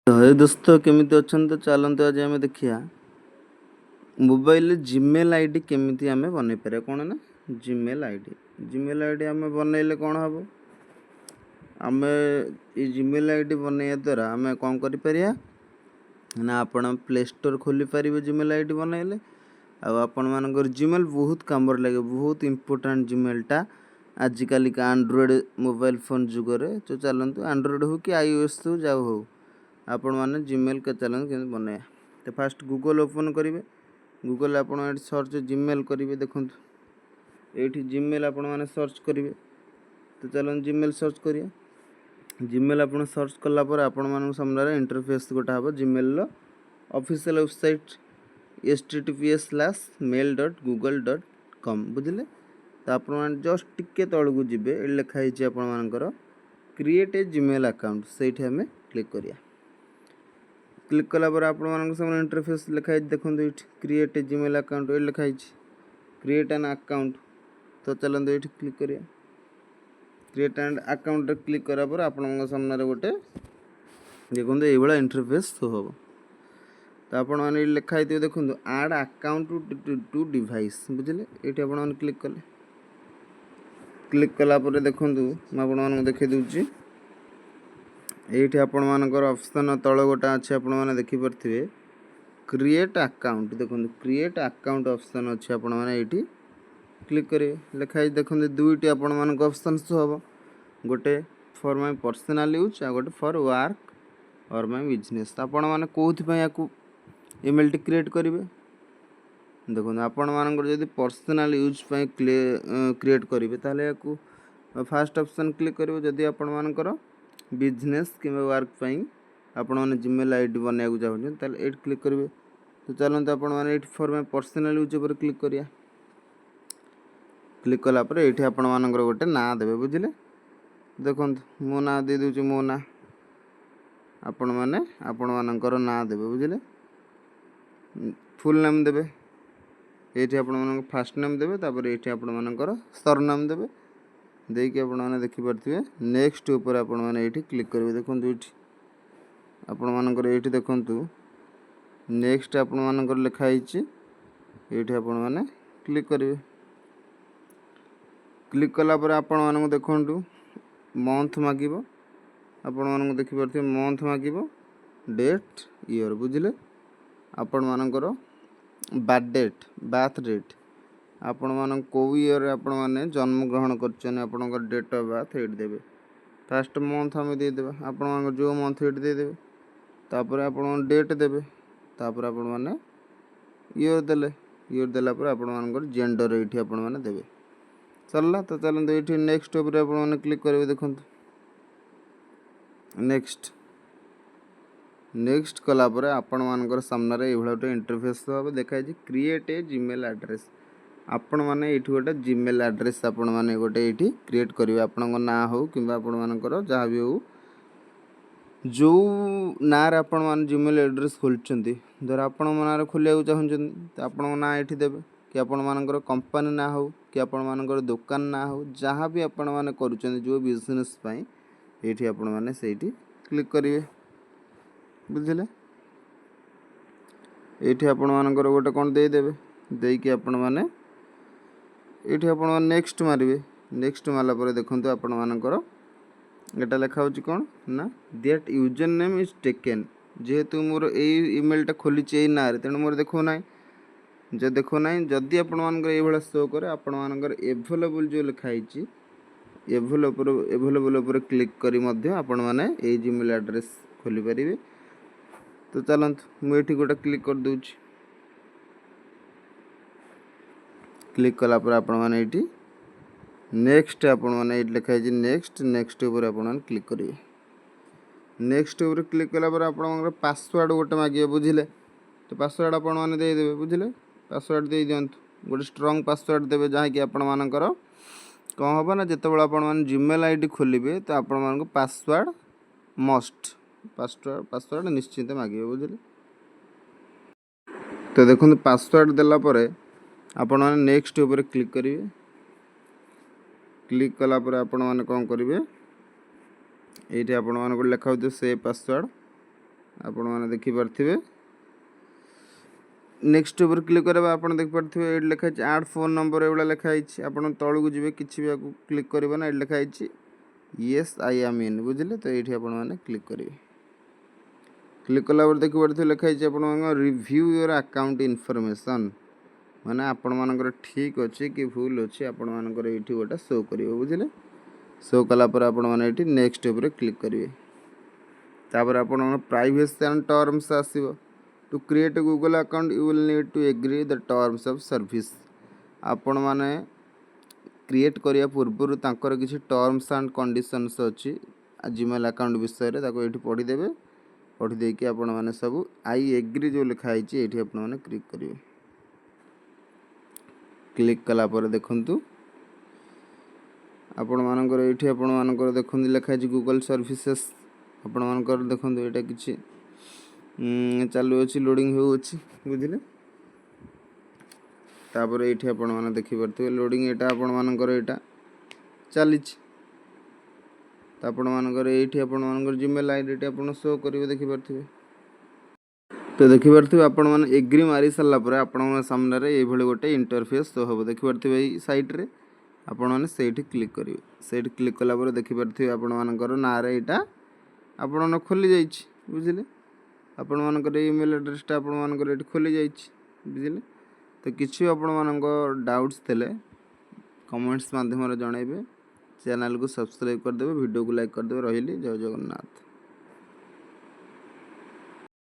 हे दोस्तों केमिति अछन तो चलते आज आम देखिया मोबाइल जीमेल आईडी केमिति आम बन पारे कौन ना जीमेल आईडी आम बनइले कौन हम आम ये जीमेल आईडी बनैया द्वारा आम कौन कर ना आपण प्ले स्टोर खोली पारे जीमेल आईडी बनइले आपण मानकर जीमेल बहुत काम लगे बहुत इम्पोर्टाट जीमेलटा आजिकल का एंड्रॉइड मोबाइल फोन जुगरे तो चलतु एंड्रॉइड हो कि iOS हो जाओ हो आपण मैंने जीमेल के चलन के बनाया तो फास्ट गूगल ओपन करेंगे गूगल आप सर्च जीमेल करेंगे देखो ये जीमेल आपण मैंने सर्च करेंगे तो चलन जीमेल सर्च करिए जीमेल आप सर्च कलापर आपण मान सामने इंटरफेस गोटे हम जीमेल ऑफिशियल वेबसाइट https:/mail.google.com बुझे तो आप जस्ट टिके तौक जी लिखाई आपर क्रिएट ए जीमेल अकाउंट से क्लिक करिया क्लिक कलापर आपण सामने इंटरफेस लिखाई देखो ये क्रिएट ए जीमेल अकाउंट ये लिखाई क्रिएट एन अकाउंट तो चलते ये क्लिक करिया क्रिएट एंड अकाउंट क्लिक करापर आपण सामने गोटे देखो ये इंटरफेस शो हम तो आपण मैंने लिखाई देखो आड अकाउंट टू डिवाइस बुझे ये आप क्लिक कले क्लिक कलापर देखो मुझे देखी दूसरी ये आपण मानकर ऑप्शन तल गोटा अच्छे आपण मैंने देखिपे क्रिएट अकाउंट देखो क्रिएट अकाउंट ऑप्शन अच्छे आपण मैंने ये क्लिक करेंगे लिखाई देखो दुईटी आपण मान ऑप्शन हम गोटे फॉर माय पर्सनल यूज आ गोटे फॉर वर्क और माय बिजनेस आपण मैंने कौन या ईमेल टी क्रिएट करेंगे देखो आपण मानकर जब पर्सनल यूज क्रिएट करेंगे ताले या फास्ट ऑप्शन क्लिक करेंगे जदि आपण मानकर बिजनेस कि वर्क पाई आपण मैंने जीमेल आईडी बनवाक चाहते ये क्लिक करेंगे तो चलते आप फॉर माय पर्सनल यूज पर क्लिक करिया क्लिक कलापर ये आपण मानकर गोटे ना देवे बुझे देखो मो ना दे दूँ मो ना आपण मैंने आपण मानकर ना देवे बुझे फुल नेम देवे ये आप फास्ट नेम देवे तापर ये आपण मानकर सरनेम देवे देकी आपण मैंने देखिपे नेक्स्ट ऊपर आपण मैंने ये क्लिक करेंगे देखो ये आपण मानकर ये देखु नेक्स्ट आपण मानकर लिखाई ये आपण मैंने क्लिक करेंगे क्लिक कलापर आपण मानक देखु मंथ मागिब आपण मानक देखिपे मंथ मागिब डेट ईयर बुझे आपण मानकर बार्थ डेट आपण मान कौ ईयर आपण मैंने जन्म ग्रहण कर डेट ऑफ बर्थ ये देवे फास्ट मंथ आम देदेबा आपण जो मंथ ये देदेबे तापर आपण डेट देवे तापर आपण मैंने ईयर देले ईयर देलापर आपण मानकर जेंडर ये आपण मैंने देवे चलला तो चलते ये नेक्स्ट उपर आपण मैंने क्लिक करेंगे देखो नेक्स्ट नेक्स्ट कलापर आपण मानकर सामने ये गोटे इंटरफेस हम देखाई क्रिएट ए जीमेल एड्रेस आपण मैंने ये गोटे जीमेल एड्रेस आपण मैंने गोटे ये क्रिएट करेंगे आपण ना हो कि आपण मानकर जहाँ भी हो जो ना आपण मैंने जीमेल एड्रेस खोलुंट धर आपण ना खोलिया चाहते तो आपण ना ये देवे कि आपण मानकर कंपनी ना हो कि आपण मानकर दुकान ना हो जहाँ भी आपण मैंने करुँच जो बिजनेस ये आपण मैंने से क्लिक करेंगे बुझे ये आपण मानकर गोटे कौन देदेवे देकी आपण मैंने ये आप नेक्स्ट मारे नेक्स्ट मारापर देखो आपण मानकर यहाँ लिखा कौन ना that user name is taken जेहेतु मोर ईमेलटा खोली ना तेणु मोर देखो ना जो देखो ना जदि आपण मानकर ये शो करे आपण मानकर एवेलेबल जो लिखाई एवेलेबल क्लिक करी आपण मैंने ये जीमेल एड्रेस खोली पारे तो चलतु मुझे गोटे क्लिक कर दूची क्लिक कलापर आपण मैंने ये नेक्स्ट आपण मैंने ये लिखाई नेक्स्ट नेक्स्ट ऊपर आपण क्लिक करेंगे नेक्स्ट ऊपर क्लिक कलापर आप पासवर्ड गोटे मागे बुझे तो पासवर्ड आपण मैंने देदेवे बुझे पासवर्ड दे दिंतु गोटे स्ट्रंग पासवर्ड देवे जहाँकि आपण मानकर कौन हम ना जिते बड़े आपण मैंने जीमेल आईडी खोलिए तो आपण मान पासवर्ड मस्ट पासवर्ड निश्चिंत मागे बुझे तो देखो पासवर्ड देलापर आपण मैंने नेक्स्ट ऊपर क्लिक करेंगे क्लिक कलापर आपण मैंने कौन करेंगे ये आपण मान लिखा हो से पासवर्ड आपण मैंने देखिपे नेक्स्ट ऊपर क्लिक करवा आप देखिपे ये लिखाई आड फोन नंबर ये लिखाई आप तौक जी किसी भी क्लिक करना ये लिखाई येस आई एम इन बुझे तो ये आपने क्लिक करेंगे क्लिक कलापर देखिपे लिखाई आप रिव्यू योर अकाउंट इनफॉरमेशन माने आपण मानकर ठीक अच्छे कि भूल अच्छे आपण मानकर ये गोटे शो कर बुझे शो कलापर आपण मैंने नेक्स्ट ऊपर क्लिक करेंगे तापर आपण प्राइवेसी एंड टर्म्स आसो to create Google account you will need to agree the terms of service आपण माने क्रिएट करिया पूर्व तांकर किसी टर्म्स एंड कंडीशंस अच्छी जीमेल अकाउंट विषय रे ताको एठी पढ़ी देबे पढ़ी दे कि आपण माने सब आई एग्री जो लिखा है एठी आपण माने क्लिक करिवे क्लिक कला पर देखंतु आपण मानकर एठी आपण मानकर देखंतु लिखा है गूगल सर्विसेज आपण मानकर देखंतु एटा किछि चालू अच्छी लोडिंग हो बुझे तापर ये आपण मैंने देखिपे लोडिंग यहाँ आपण मानकर यहाँ चली आपण मानकर ये आपण मानकर जीमेल आईडी आप शो करेंगे देखिपे तो देखिपे आपण मैंने एग्री मारी सारापर आपण सामने ये गोटे इंटरफेस शो हम देखिपे सैट्रे आपण मैंने से क्लिक करेंगे से क्लिक कलापर देखिपे आपण मानकर ना यहाँ आपण खोली जा बुझे आपण मानकर ईमेल एड्रेसटा आपण मानकर ये खोली जाइए बुझे तो किसी आपण मानक डाउट्स थे कमेंट्स माध्यम जनइबे चैनल को सब्सक्राइब करदे वीडियो को लाइक करदे रही जय जगन्नाथ।